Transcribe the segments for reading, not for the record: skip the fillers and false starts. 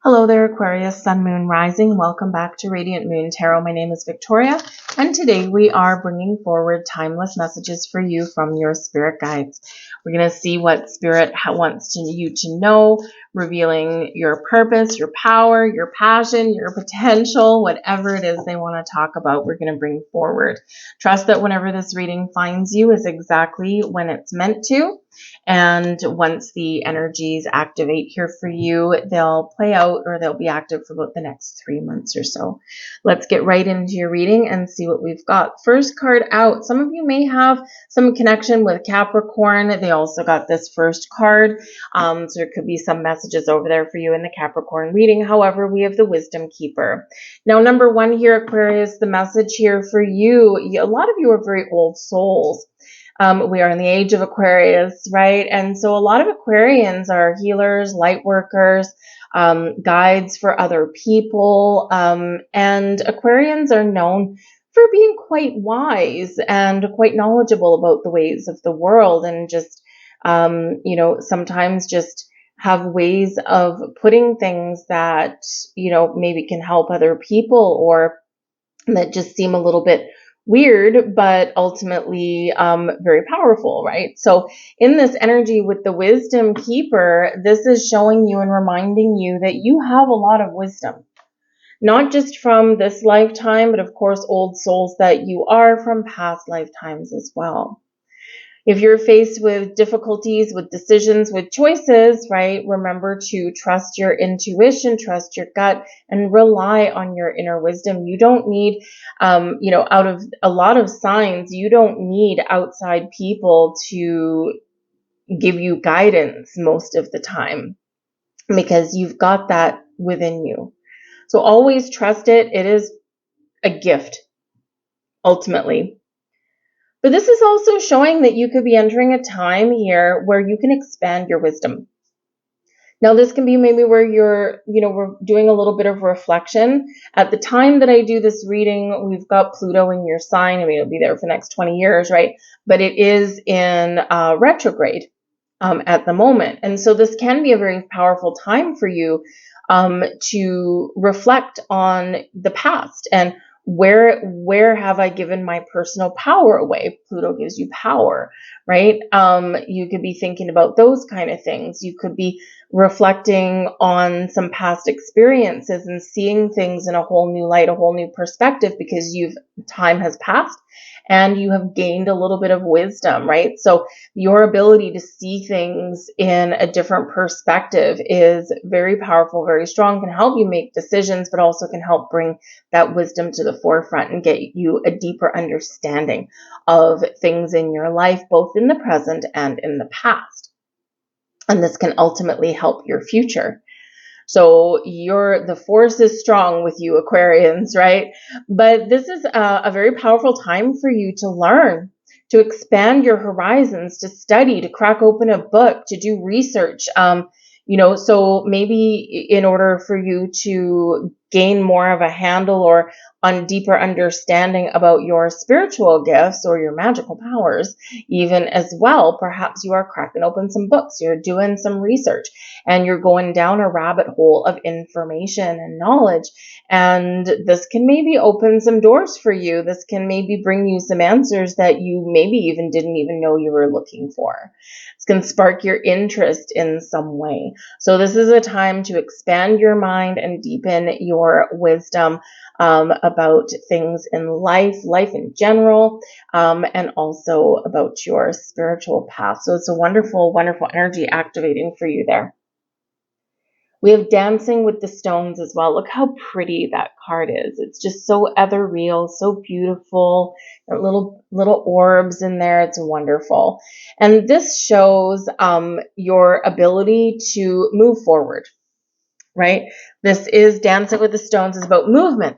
Hello there, Aquarius, Sun, Moon, Rising. Welcome back to Radiant Moon Tarot. My name is Victoria, and today we are bringing forward timeless messages for you from your spirit guides. We're going to see what spirit wants you to know, revealing your purpose, your power, your passion, your potential, whatever it is they want to talk about, we're going to bring forward. Trust that whenever this reading finds you is exactly when it's meant to. And once the energies activate here for you, they'll play out or they'll be active for about the next 3 months or so. Let's get right into your reading and see what we've got. First card out. Some of you may have some connection with Capricorn. They also got this first card. So there could be some messages over there for you in the Capricorn reading. However, we have the Wisdom Keeper. Now, number one here, Aquarius, the message here for you, a lot of you are very old souls. We are in the age of Aquarius, right? And so a lot of Aquarians are healers, light workers, guides for other people. And Aquarians are known for being quite wise and quite knowledgeable about the ways of the world and just, sometimes just have ways of putting things that, maybe can help other people or that just seem a little bit weird, but ultimately very powerful, right? So in this energy with the Wisdom Keeper, this is showing you and reminding you that you have a lot of wisdom, not just from this lifetime, but of course, old souls that you are from past lifetimes as well. If you're faced with difficulties, with decisions, with choices, right, remember to trust your intuition, trust your gut, and rely on your inner wisdom. You don't need, out of a lot of signs, you don't need outside people to give you guidance most of the time because you've got that within you. So always trust it. It is a gift, ultimately. But this is also showing that you could be entering a time here where you can expand your wisdom. Now, this can be maybe where we're doing a little bit of reflection. At the time that I do this reading, we've got Pluto in your sign. I mean, it'll be there for the next 20 years, right? But it is in retrograde at the moment. And so this can be a very powerful time for you to reflect on the past and where have I given my personal power away? Pluto gives you power, right? You could be thinking about those kind of things. You could be reflecting on some past experiences and seeing things in a whole new light, a whole new perspective, because time has passed and you have gained a little bit of wisdom, right? So your ability to see things in a different perspective is very powerful, very strong, can help you make decisions, but also can help bring that wisdom to the forefront and get you a deeper understanding of things in your life, both in the present and in the past. And this can ultimately help your future. So the force is strong with you, Aquarians, right? But this is a very powerful time for you to learn, to expand your horizons, to study, to crack open a book, to do research. So maybe in order for you to gain more of a handle or on deeper understanding about your spiritual gifts or your magical powers, even as well, perhaps you are cracking open some books, you're doing some research, and you're going down a rabbit hole of information and knowledge. And this can maybe open some doors for you. This can maybe bring you some answers that you maybe even didn't even know you were looking for. This can spark your interest in some way. So this is a time to expand your mind and deepen your wisdom about things in life in general, and also about your spiritual path. So it's a wonderful, wonderful energy activating for you there. We have Dancing with the Stones as well. Look how pretty that card is. It's just so ethereal, so beautiful. Little orbs in there. It's wonderful. And this shows your ability to move forward, right? This is Dancing with the Stones is about movement.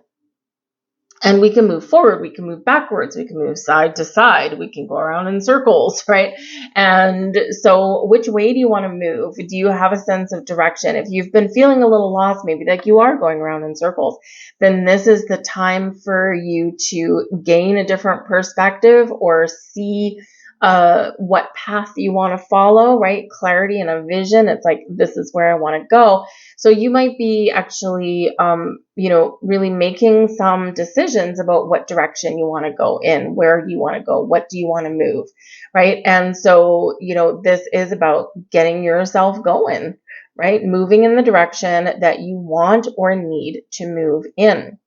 And we can move forward, we can move backwards, we can move side to side, we can go around in circles, right? And so which way do you want to move? Do you have a sense of direction? If you've been feeling a little lost, maybe like you are going around in circles, then this is the time for you to gain a different perspective or see what path you want to follow, right? Clarity and a vision. It's like, this is where I want to go. So you might be actually, really making some decisions about what direction you want to go in, where you want to go, what do you want to move, right? And so, this is about getting yourself going, right? Moving in the direction that you want or need to move in.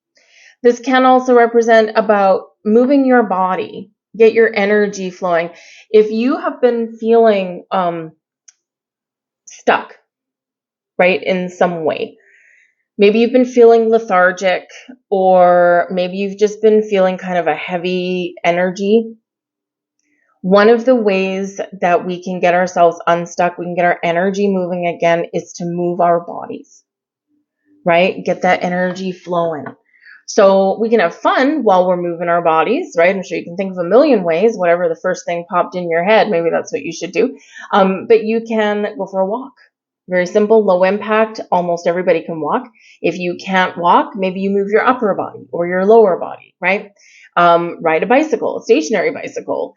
This can also represent about moving your body, get your energy flowing. If you have been feeling stuck, right, in some way, maybe you've been feeling lethargic, or maybe you've just been feeling kind of a heavy energy. One of the ways that we can get ourselves unstuck, we can get our energy moving again, is to move our bodies, right? Get that energy flowing. So we can have fun while we're moving our bodies, right? I'm sure you can think of a million ways, whatever the first thing popped in your head, maybe that's what you should do. But you can go for a walk. Very simple, low impact, almost everybody can walk. If you can't walk, maybe you move your upper body or your lower body, right? Ride a bicycle, a stationary bicycle.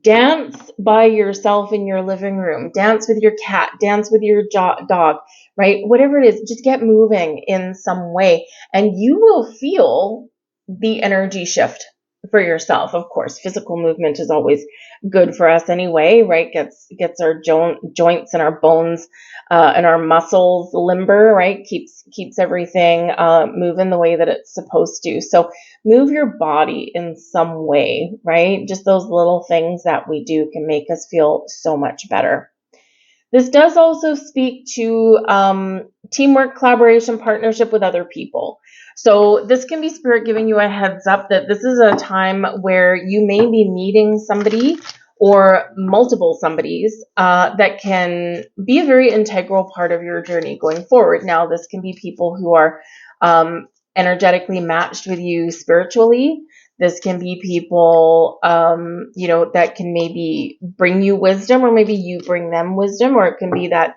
Dance by yourself in your living room. Dance with your cat. Dance with your dog, right? Whatever it is, just get moving in some way, and you will feel the energy shift for yourself. Of course, physical movement is always good for us anyway, right? Gets our joints and our bones and our muscles limber, right? Keeps everything moving the way that it's supposed to. So move your body in some way, right? Just those little things that we do can make us feel so much better. This does also speak to teamwork, collaboration, partnership with other people. So this can be Spirit giving you a heads up that this is a time where you may be meeting somebody or multiple somebodies that can be a very integral part of your journey going forward. Now, this can be people who are energetically matched with you spiritually. This can be people, that can maybe bring you wisdom, or maybe you bring them wisdom, or it can be that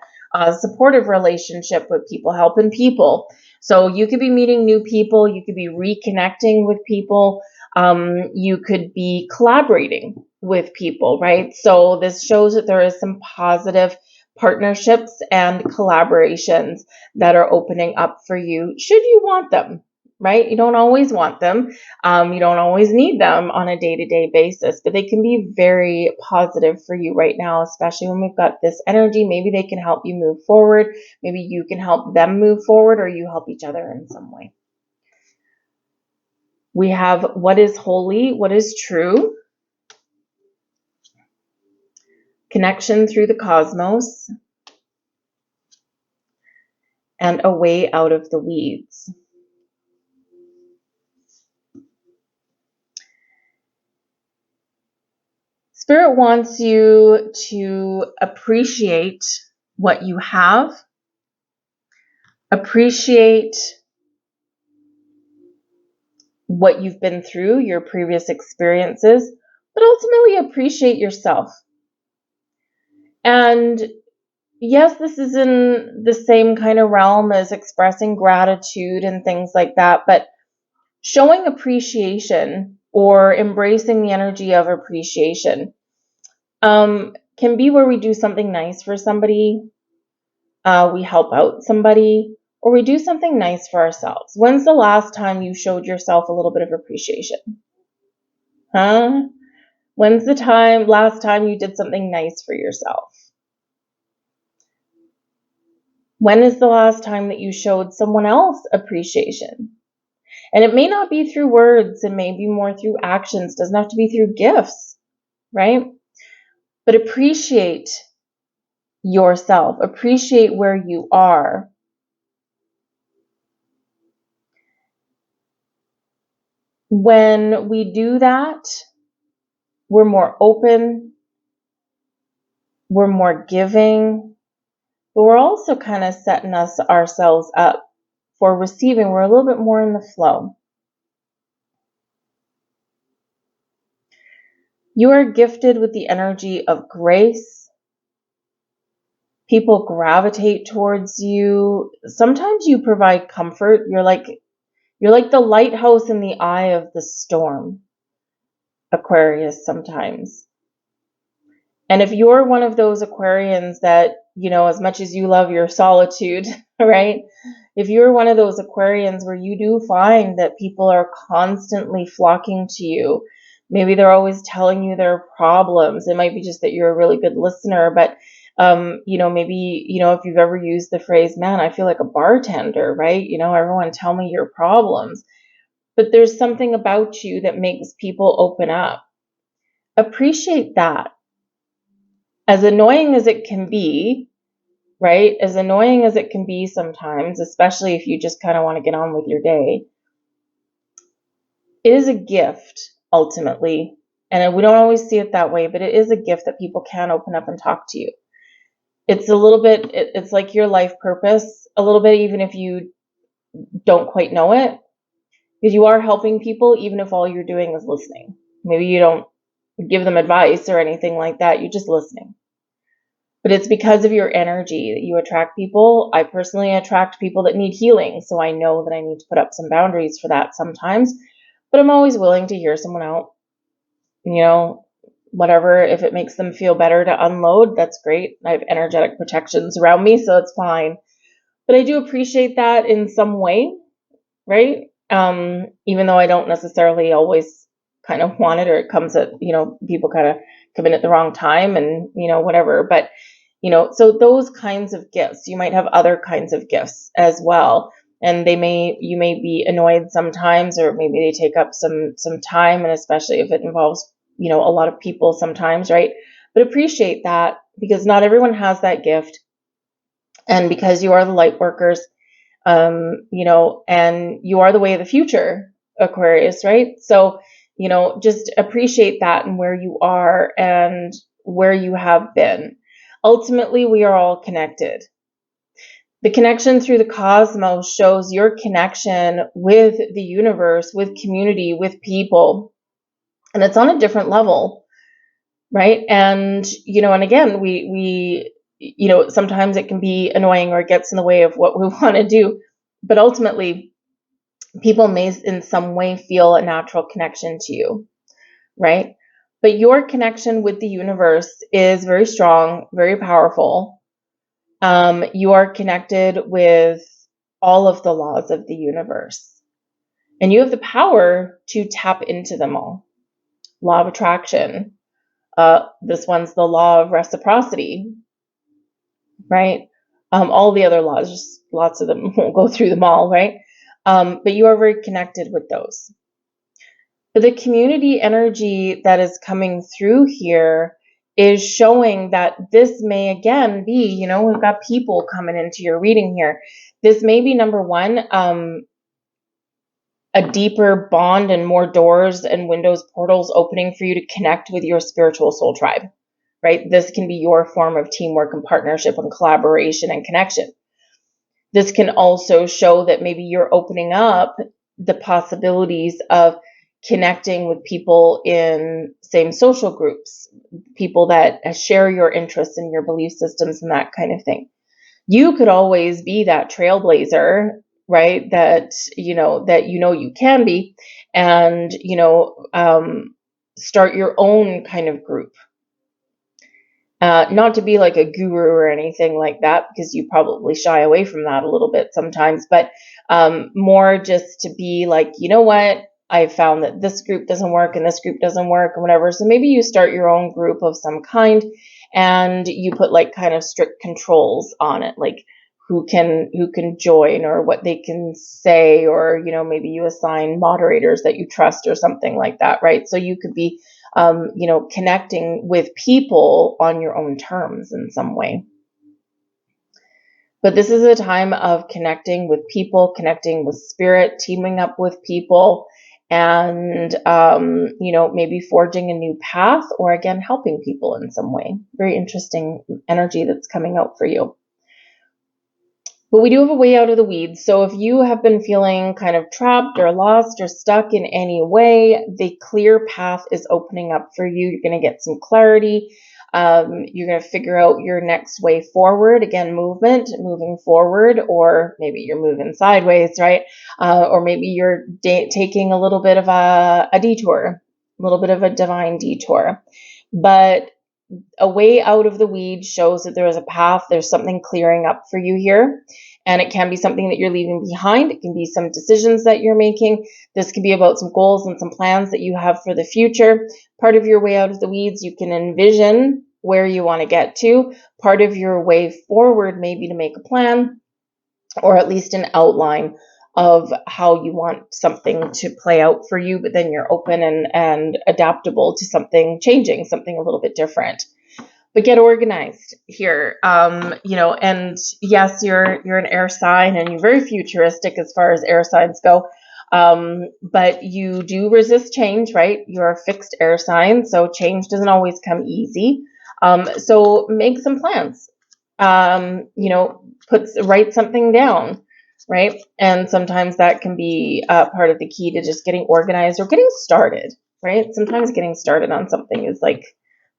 supportive relationship with people, helping people. So you could be meeting new people. You could be reconnecting with people. You could be collaborating with people, right? So this shows that there is some positive partnerships and collaborations that are opening up for you, should you want them, right? You don't always want them. You don't always need them on a day-to-day basis, but they can be very positive for you right now, especially when we've got this energy. Maybe they can help you move forward. Maybe you can help them move forward, or you help each other in some way. We have what is holy, what is true, connection through the cosmos, and a way out of the weeds. Spirit wants you to appreciate what you have, appreciate what you've been through, your previous experiences, but ultimately appreciate yourself. And yes, this is in the same kind of realm as expressing gratitude and things like that, but showing appreciation or embracing the energy of appreciation can be where we do something nice for somebody, we help out somebody, or we do something nice for ourselves. When's the last time you showed yourself a little bit of appreciation? Huh? When's the last time you did something nice for yourself? When is the last time that you showed someone else appreciation? And it may not be through words, it may be more through actions. It doesn't have to be through gifts, right? But appreciate yourself. Appreciate where you are. When we do that, we're more open, we're more giving, but we're also kind of setting ourselves up for receiving. We're a little bit more in the flow. You are gifted with the energy of grace. People gravitate towards you. Sometimes you provide comfort. You're like the lighthouse in the eye of the storm, Aquarius, sometimes. And if you're one of those Aquarians that, as much as you love your solitude, right? If you're one of those Aquarians where you do find that people are constantly flocking to you, maybe they're always telling you their problems. It might be just that you're a really good listener, but maybe, if you've ever used the phrase, man, I feel like a bartender, right? Everyone tell me your problems. But there's something about you that makes people open up. Appreciate that. As annoying as it can be, right? As annoying as it can be sometimes, especially if you just kind of want to get on with your day, it is a gift ultimately. And we don't always see it that way, but it is a gift that people can open up and talk to you. It's a little bit, it's like your life purpose, a little bit, even if you don't quite know it, because you are helping people, even if all you're doing is listening. Maybe you don't give them advice or anything like that. You're just listening. But it's because of your energy that you attract people. I personally attract people that need healing, so I know that I need to put up some boundaries for that sometimes. But I'm always willing to hear someone out. Whatever, if it makes them feel better to unload, that's great. I have energetic protections around me, so it's fine. But I do appreciate that in some way, right? Even though I don't necessarily always kind of want it, or it comes at, people kind of come in at the wrong time and, whatever. But, so those kinds of gifts, you might have other kinds of gifts as well. And you may be annoyed sometimes, or maybe they take up some time, and especially if it involves, a lot of people sometimes, right? But appreciate that, because not everyone has that gift. And because you are the light workers, and you are the way of the future, Aquarius, right? So, just appreciate that and where you are and where you have been. Ultimately, we are all connected. The connection through the cosmos shows your connection with the universe, with community, with people. And it's on a different level, right? And, and again, we sometimes it can be annoying, or it gets in the way of what we want to do. But ultimately, people may in some way feel a natural connection to you, right? But your connection with the universe is very strong, very powerful. You are connected with all of the laws of the universe, and you have the power to tap into them all. Law of attraction. This one's the law of reciprocity, right? All the other laws, just lots of them, won't go through them all, right? But you are very connected with those. But the community energy that is coming through here is showing that this may again be, we've got people coming into your reading here. This may be, number one, a deeper bond and more doors and windows, portals opening for you to connect with your spiritual soul tribe, right? This can be your form of teamwork and partnership and collaboration and connection. This can also show that maybe you're opening up the possibilities of connecting with people in same social groups, people that share your interests and your belief systems and that kind of thing. You could always be that trailblazer, right? That you can be, and start your own kind of group. Not to be like a guru or anything like that, because you probably shy away from that a little bit sometimes, but more just to be like, what? I've found that this group doesn't work and this group doesn't work and whatever. So maybe you start your own group of some kind, and you put like kind of strict controls on it, like who can join or what they can say, or, maybe you assign moderators that you trust or something like that, right? So you could be connecting with people on your own terms in some way. But this is a time of connecting with people, connecting with spirit, teaming up with people, and, maybe forging a new path, or again, helping people in some way. Very interesting energy that's coming out for you. But we do have a way out of the weeds. So if you have been feeling kind of trapped or lost or stuck in any way, the clear path is opening up for you. You're going to get some clarity. You're going to figure out your next way forward. Again, moving forward, or maybe you're moving sideways, right? Or maybe you're taking a little bit of a detour, a little bit of a divine detour. But a way out of the weeds shows that there is a path. There's something clearing up for you here. And it can be something that you're leaving behind. It can be some decisions that you're making. This could be about some goals and some plans that you have for the future. Part of your way out of the weeds, you can envision where you want to get to. Part of your way forward may be to make a plan, or at least an outline of how you want something to play out for you, but then you're open and adaptable to something changing, something a little bit different. But get organized here, and yes, you're an air sign and you're very futuristic as far as air signs go, but you do resist change, right? You're a fixed air sign, so change doesn't always come easy. So make some plans, write something down, right? And sometimes that can be part of the key to just getting organized or getting started, right? Sometimes getting started on something is like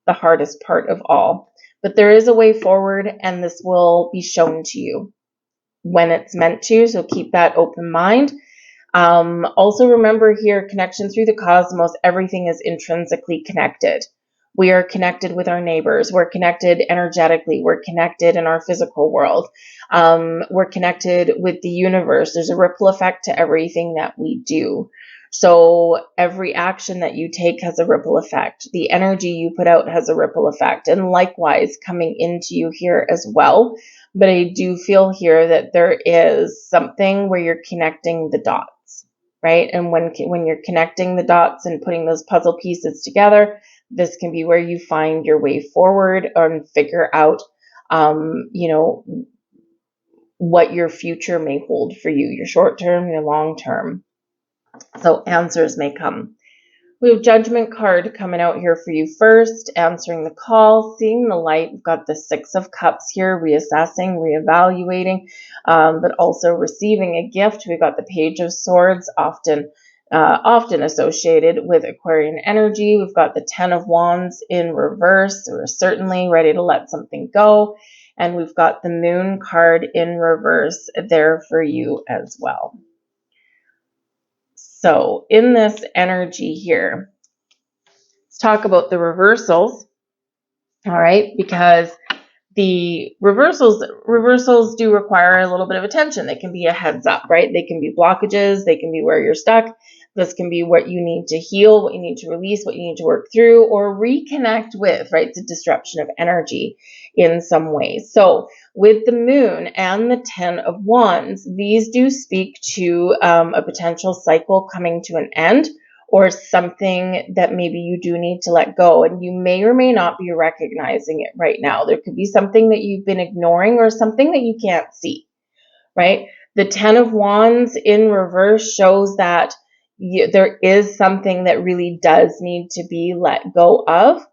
the hardest part of all. But there is a way forward, and this will be shown to you when it's meant to, so keep that open mind. Also remember here, connection through the cosmos, everything is intrinsically connected. We are connected with our neighbors. We're connected energetically. We're connected in our physical world. We're connected with the universe. There's a ripple effect to everything that we do. So every action that you take has a ripple effect. The energy you put out has a ripple effect, and likewise coming into you here as well. But I do feel here that there is something where you're connecting the dots, right? And when you're connecting the dots and putting those puzzle pieces together, this can be where you find your way forward and figure out, what your future may hold for you, your short term, your long term. So answers may come. We have Judgment card coming out here for you first, answering the call, seeing the light. We've got the Six of Cups here, reassessing, reevaluating, but also receiving a gift. We've got the Page of Swords, often associated with Aquarian energy. We've got the Ten of Wands in reverse. We're certainly ready to let something go. And we've got the Moon card in reverse there for you as well. So in this energy here, let's talk about the reversals, all right, because the reversals do require a little bit of attention. They can be a heads up, right? They can be blockages. They can be where you're stuck. This can be what you need to heal, what you need to release, what you need to work through or reconnect with, right? It's a disruption of energy in some ways. So with the Moon and the Ten of Wands, these do speak to a potential cycle coming to an end, or something that maybe you do need to let go, and you may or may not be recognizing it right now. There could be something that you've been ignoring or something that you can't see, right? The Ten of Wands in reverse shows that there is something that really does need to be let go of.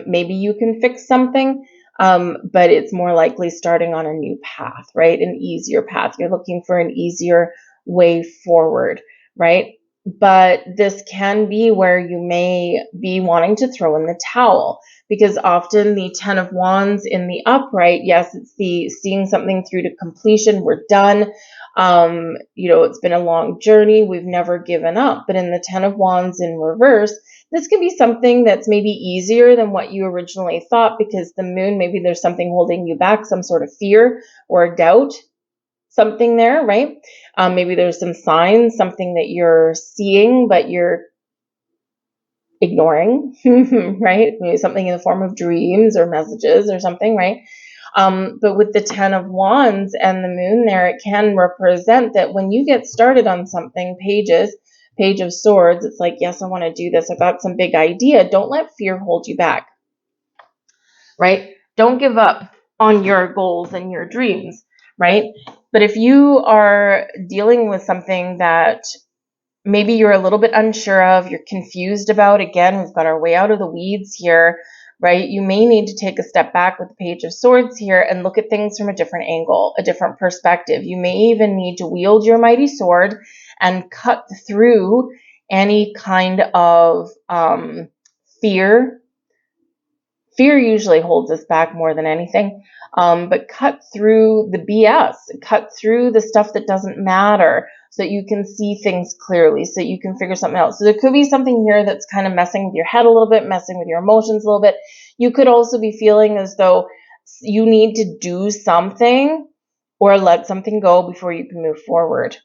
Maybe you can fix something, but it's more likely starting on a new path, right? An easier path. You're looking for an easier way forward, right? But this can be where you may be wanting to throw in the towel, because often the Ten of Wands in the upright, yes, it's the seeing something through to completion. We're done. It's been a long journey. We've never given up. But in the Ten of Wands in reverse, this can be something that's maybe easier than what you originally thought, because the Moon, maybe there's something holding you back, some sort of fear or doubt, something there, right? Maybe there's some signs, something that you're seeing, but you're ignoring, right? Maybe something in the form of dreams or messages or something, right? But with the Ten of Wands and the Moon there, it can represent that when you get started on something, Page of Swords, it's like, yes, I want to do this. I've got some big idea. Don't let fear hold you back, right? Don't give up on your goals and your dreams, right? But if you are dealing with something that maybe you're a little bit unsure of, you're confused about, again, we've got our way out of the weeds here, right? You may need to take a step back with the Page of Swords here and look at things from a different angle, a different perspective. You may even need to wield your mighty sword and cut through any kind of fear, Fear usually holds us back more than anything. But cut through the BS, cut through the stuff that doesn't matter so that you can see things clearly, so that you can figure something out. So there could be something here that's kind of messing with your head a little bit, messing with your emotions a little bit. You could also be feeling as though you need to do something or let something go before you can move forward,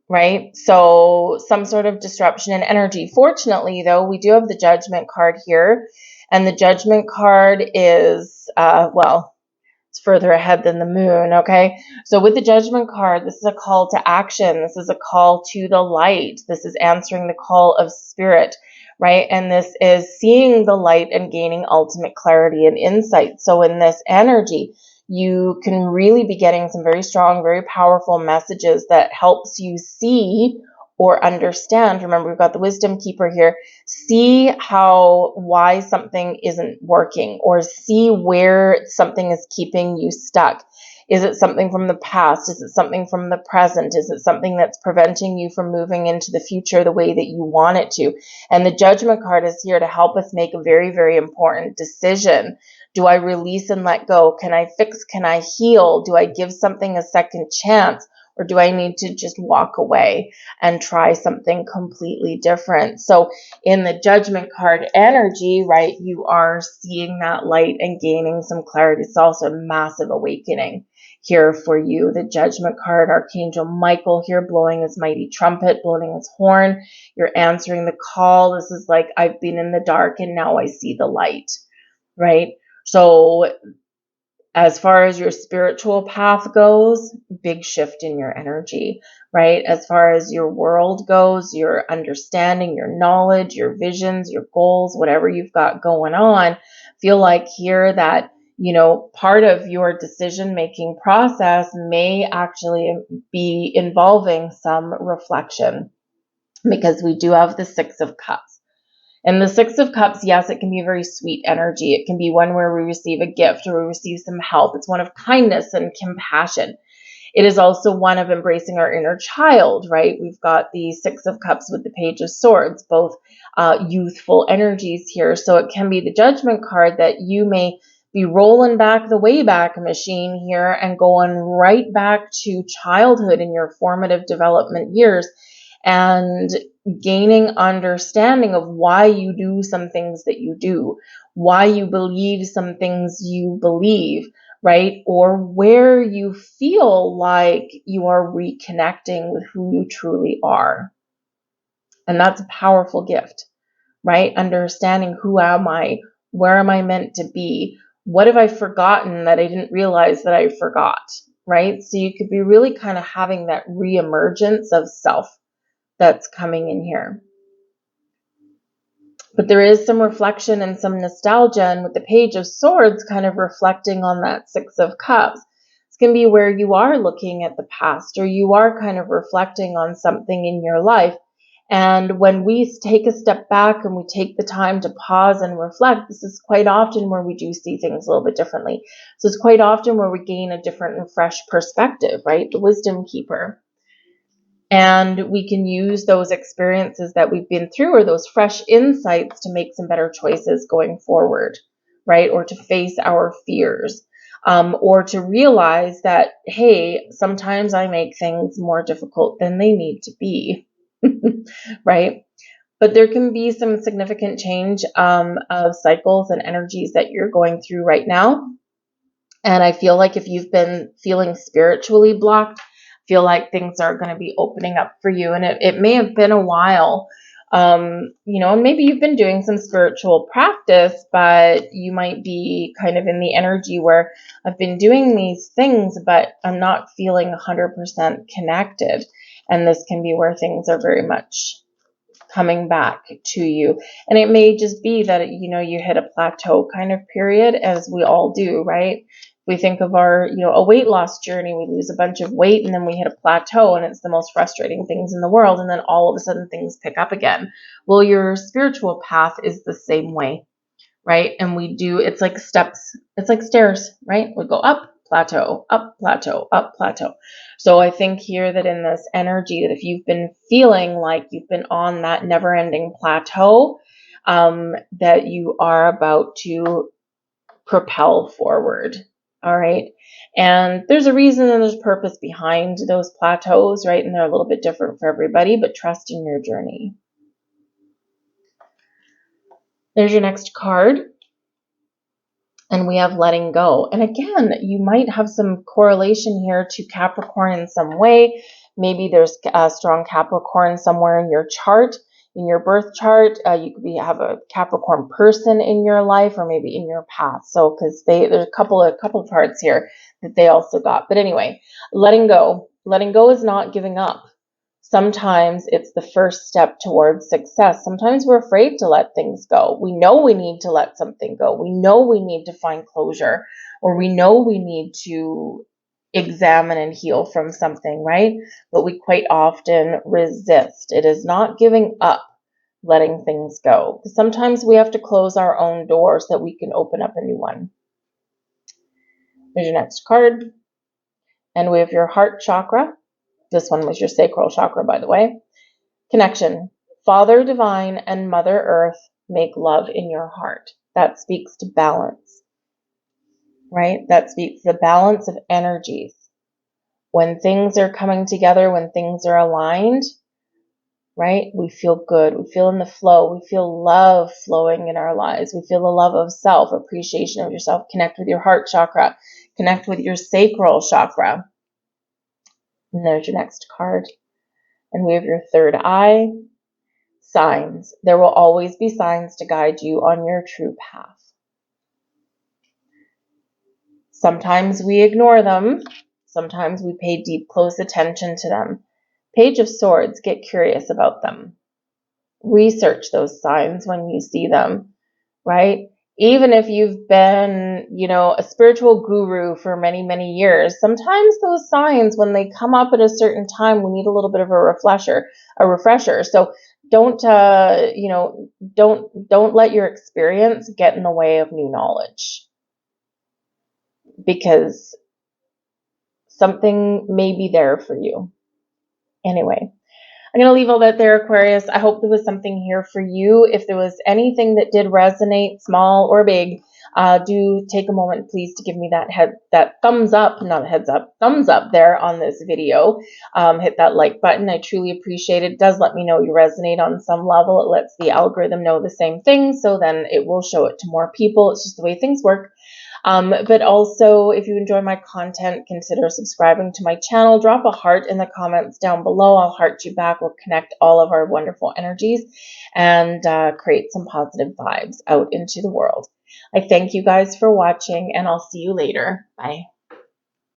right? So some sort of disruption in energy. Fortunately, though, we do have the Judgment card here. And the Judgment card is, it's further ahead than the moon, okay? So with the Judgment card, this is a call to action. This is a call to the light. This is answering the call of spirit, right? And this is seeing the light and gaining ultimate clarity and insight. So in this energy, you can really be getting some very strong, very powerful messages that helps you see or understand. Remember, we've got the wisdom keeper here. See why something isn't working, or see where something is keeping you stuck. Is it something from the past? Is it something from the present? Is it something that's preventing you from moving into the future the way that you want it to? And the Judgment card is here to help us make a very, very important decision. Do I release and let go? Can I fix? Can I heal? Do I give something a second chance? Or do I need to just walk away and try something completely different? So in the Judgment card energy, right, you are seeing that light and gaining some clarity. It's also a massive awakening here for you. The Judgment card, Archangel Michael here blowing his mighty trumpet, blowing his horn. You're answering the call. This is like, I've been in the dark and now I see the light, right? So as far as your spiritual path goes, big shift in your energy, right? As far as your world goes, your understanding, your knowledge, your visions, your goals, whatever you've got going on, feel like here that, part of your decision-making process may actually be involving some reflection, because we do have the Six of Cups. And the Six of Cups, yes, it can be a very sweet energy. It can be one where we receive a gift or we receive some help. It's one of kindness and compassion. It is also one of embracing our inner child, right? We've got the Six of Cups with the Page of Swords, both youthful energies here. So it can be the Judgment card that you may be rolling back the Wayback Machine here and going right back to childhood in your formative development years, and gaining understanding of why you do some things that you do, why you believe some things you believe, right? Or where you feel like you are reconnecting with who you truly are. And that's a powerful gift, right? Understanding, who am I? Where am I meant to be? What have I forgotten that I didn't realize that I forgot, right? So you could be really kind of having that reemergence of self that's coming in here. But there is some reflection and some nostalgia, and with the Page of Swords kind of reflecting on that Six of Cups, it's going to be where you are looking at the past, or you are kind of reflecting on something in your life. And when we take a step back and we take the time to pause and reflect, this is quite often where we do see things a little bit differently. So it's quite often where we gain a different and fresh perspective, right? The Wisdom Keeper. And we can use those experiences that we've been through, or those fresh insights, to make some better choices going forward, right? Or to face our fears, or to realize that, hey, sometimes I make things more difficult than they need to be, right? But there can be some significant change of cycles and energies that you're going through right now. And I feel like if you've been feeling spiritually blocked, feel like things are going to be opening up for you. And it may have been a while, and maybe you've been doing some spiritual practice, but you might be kind of in the energy where I've been doing these things, but I'm not feeling 100% connected. And this can be where things are very much coming back to you. And it may just be that, you hit a plateau kind of period, as we all do, right? We think of our, a weight loss journey, we lose a bunch of weight and then we hit a plateau, and it's the most frustrating things in the world. And then all of a sudden things pick up again. Well, your spiritual path is the same way, right? And it's like steps, it's like stairs, right? We go up, plateau, up, plateau, up, plateau. So I think here that in this energy, that if you've been feeling like you've been on that never ending plateau, that you are about to propel forward. All right. And there's a reason and there's purpose behind those plateaus, right? And they're a little bit different for everybody, but trust in your journey. There's your next card. And we have letting go. And again, you might have some correlation here to Capricorn in some way. Maybe there's a strong Capricorn somewhere in your chart, in your birth chart. You could have a Capricorn person in your life, or maybe in your past. So, because there's a couple of charts here that they also got. But anyway, letting go. Letting go is not giving up. Sometimes it's the first step towards success. Sometimes we're afraid to let things go. We know we need to let something go. We know we need to find closure, or we know we need to examine and heal from something, right? But we quite often resist. It is not giving up, letting things go. Sometimes we have to close our own door so that we can open up a new one. Here's your next card. And we have your heart chakra. This one was your sacral chakra, by the way. Connection. Father Divine and Mother Earth make love in your heart. That speaks to balance, right? That speaks to the balance of energies. When things are coming together, when things are aligned, right? We feel good. We feel in the flow. We feel love flowing in our lives. We feel the love of self, appreciation of yourself. Connect with your heart chakra. Connect with your sacral chakra. And there's your next card. And we have your third eye. Signs. There will always be signs to guide you on your true path. Sometimes we ignore them. Sometimes we pay deep, close attention to them. Page of Swords, get curious about them. Research those signs when you see them, right? Even if you've been, a spiritual guru for many, many years, sometimes those signs, when they come up at a certain time, we need a little bit of a refresher. So don't let your experience get in the way of new knowledge, because something may be there for you. Anyway, I'm going to leave all that there, Aquarius. I hope there was something here for you. If there was anything that did resonate, small or big, do take a moment, please, to give me that thumbs up, not a heads up, thumbs up there on this video. Hit that like button. I truly appreciate it. It does let me know you resonate on some level. It lets the algorithm know the same thing, so then it will show it to more people. It's just the way things work. But also, if you enjoy my content, consider subscribing to my channel. Drop a heart in the comments down below. I'll heart you back. We'll connect all of our wonderful energies and create some positive vibes out into the world. I thank you guys for watching, and I'll see you later. Bye.